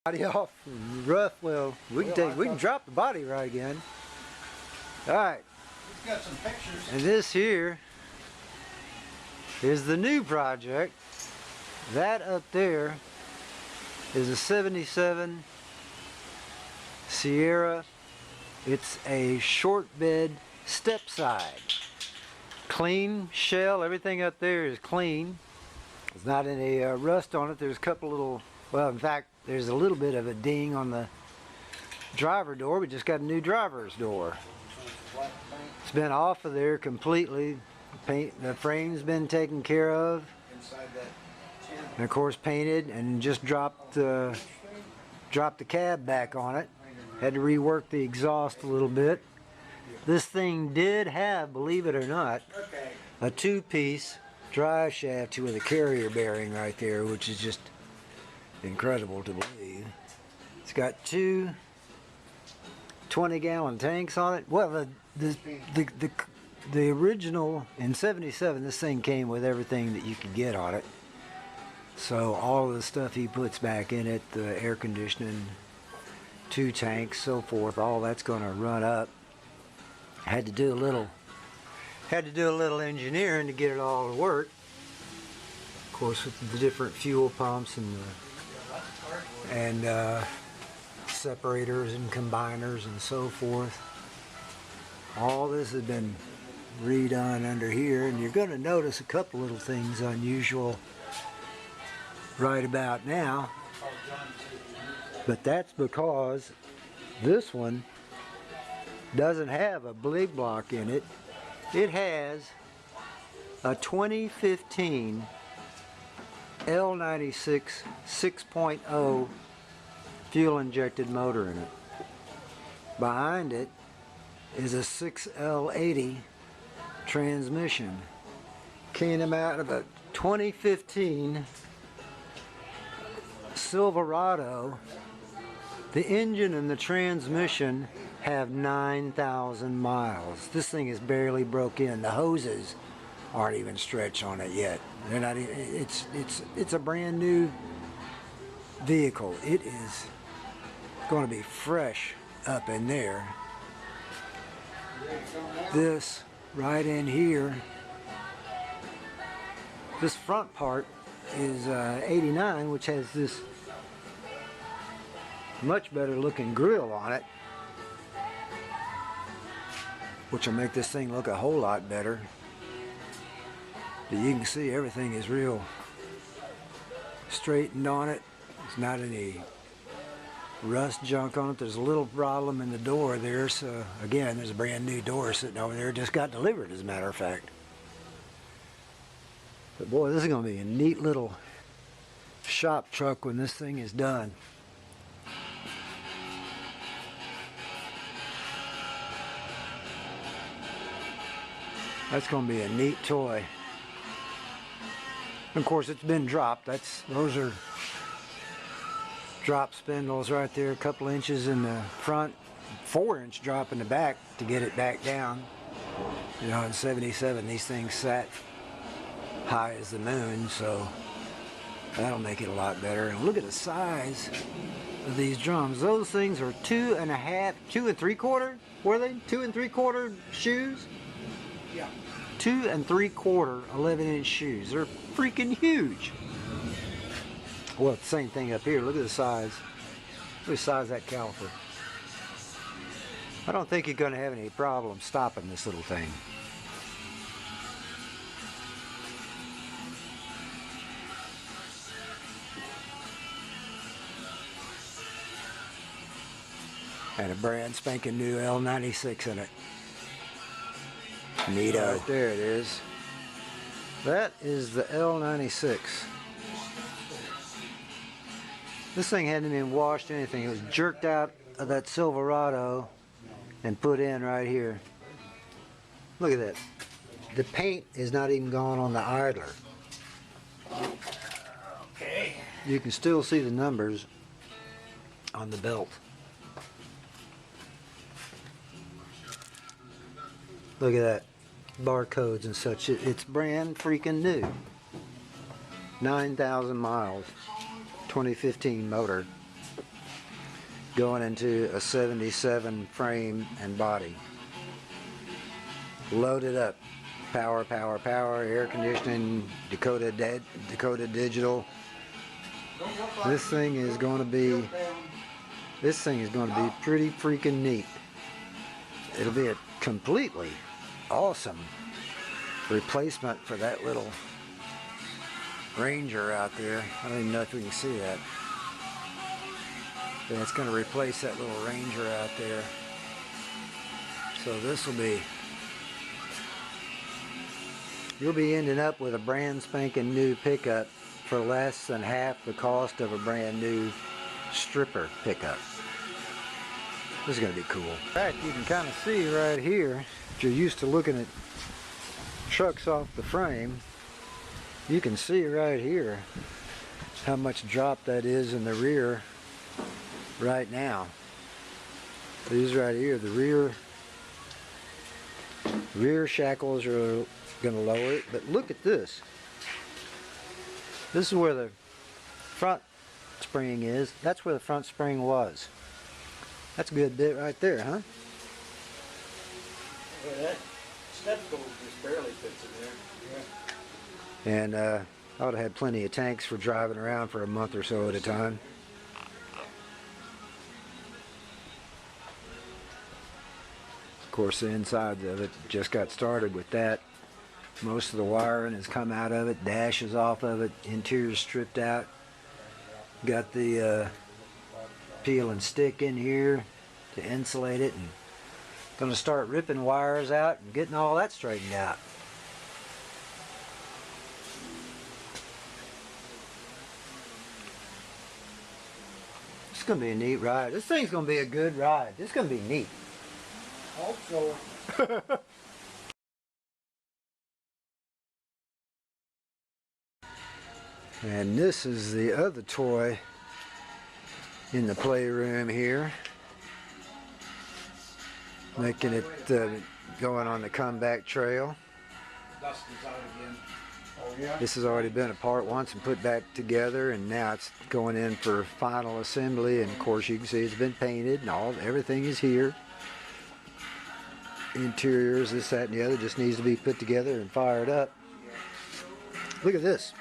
Body off, rough. Well, we can drop the body right again. All right. We've got some pictures. And this here is the new project. That up there is a 77 Sierra. It's a short bed stepside. Clean shell, everything up there is clean. There's not any rust on it. There's a couple little, well, in fact, there's a little bit of a ding on the driver door. We just got a new driver's door. It's been off of there completely. The frame's been taken care of. And of course painted, and just dropped the cab back on it. Had to rework the exhaust a little bit. This thing did have, believe it or not, a two-piece drive shaft with a carrier bearing right there, which is just incredible to believe. It's got two 20-gallon tanks on it. Well, the original in '77, this thing came with everything that you could get on it. So all of the stuff he puts back in it, the air conditioning, two tanks, so forth, all that's going to run up. Had to do a little engineering to get it all to work. Of course, with the different fuel pumps and separators and combiners and so forth. All this has been redone under here, and you're going to notice a couple little things unusual right about now. But that's because this one doesn't have a big block in it. It has a 2015 L96 6.0 fuel injected motor in it. Behind it is a 6L80 transmission. Came out of a 2015 Silverado. The engine and the transmission have 9,000 miles. This thing is barely broke in. The hoses aren't even stretched on it yet. They're not even, it's a brand new vehicle. It is going to be fresh up in there. This right in here, this front part is 89, which has this much better looking grill on it, which will make this thing look a whole lot better. But you can see everything is real straightened on it. There's not any rust junk on it. There's a little problem in the door there, so again, there's a brand new door sitting over there. It just got delivered, as a matter of fact. But boy, this is going to be a neat little shop truck when this thing is done. That's going to be a neat toy. Of course, it's been dropped. Those are drop spindles right there, a couple inches in the front, 4-inch drop in the back to get it back down. You know, in '77, these things sat high as the moon, so that'll make it a lot better. And look at the size of these drums. Those things are 2 3/4. Were they 2 3/4 shoes? Yeah. 2 3/4 11-inch shoes. They're freaking huge. Well, the same thing up here. Look at the size. Look at the size of that caliper. I don't think you're going to have any problem stopping this little thing. And a brand spanking new L96 in it. Neato. Right there it is. That is the L96. This thing hadn't even washed anything. It was jerked out of that Silverado and put in right here. Look at that. The paint is not even gone on the idler. Okay. You can still see the numbers on the belt. Look at that. Barcodes and such. It's brand freaking new. 9,000 miles. 2015 motor. going into a 77 frame and body. Loaded up. Power, power, power, air conditioning, Dakota digital. This thing is going to be pretty freaking neat. It'll be a completely awesome replacement for that little Ranger out there. I don't even know if we can see that. But it's going to replace that little Ranger out there. So this will be, you'll be ending up with a brand spanking new pickup for less than half the cost of a brand new stripper pickup. This is going to be cool. In fact, you can kind of see right here, if you're used to looking at trucks off the frame, you can see right here how much drop that is in the rear right now. These right here, the rear shackles are going to lower it, but look at this. This is where the front spring is. That's where the front spring was. That's a good bit right there, huh? Yeah, that step stool just barely fits in there. Yeah. And I would have had plenty of tanks for driving around for a month or so at a time. Of course, the insides of it just got started with that. Most of the wiring has come out of it, dash is off of it, interior stripped out. Got the peel and stick in here to insulate it, and gonna start ripping wires out and getting all that straightened out. It's gonna be a neat ride. This thing's gonna be a good ride. This is gonna be neat. Hope so. And this is the other toy in the playroom here, making it going on the comeback trail. Dust is out again. Oh yeah? This has already been apart once and put back together, and now it's going in for final assembly. And of course, you can see it's been painted and everything is here. Interiors, this, that, and the other just needs to be put together and fired up. Look at this.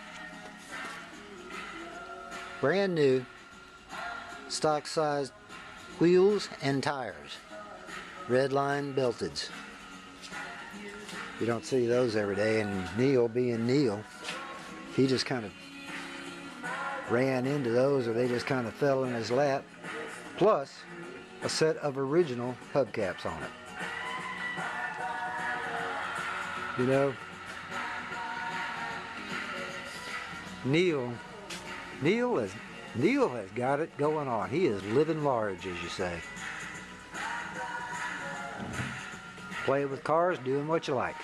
Brand new stock sized wheels and tires. Red line belted. You don't see those every day, and Neil, being Neil, he just kind of ran into those, or they just kind of fell in his lap. Plus a set of original hubcaps on it. You know, Neil has got it going on. He is living large, as you say. Playing with cars, doing what you like.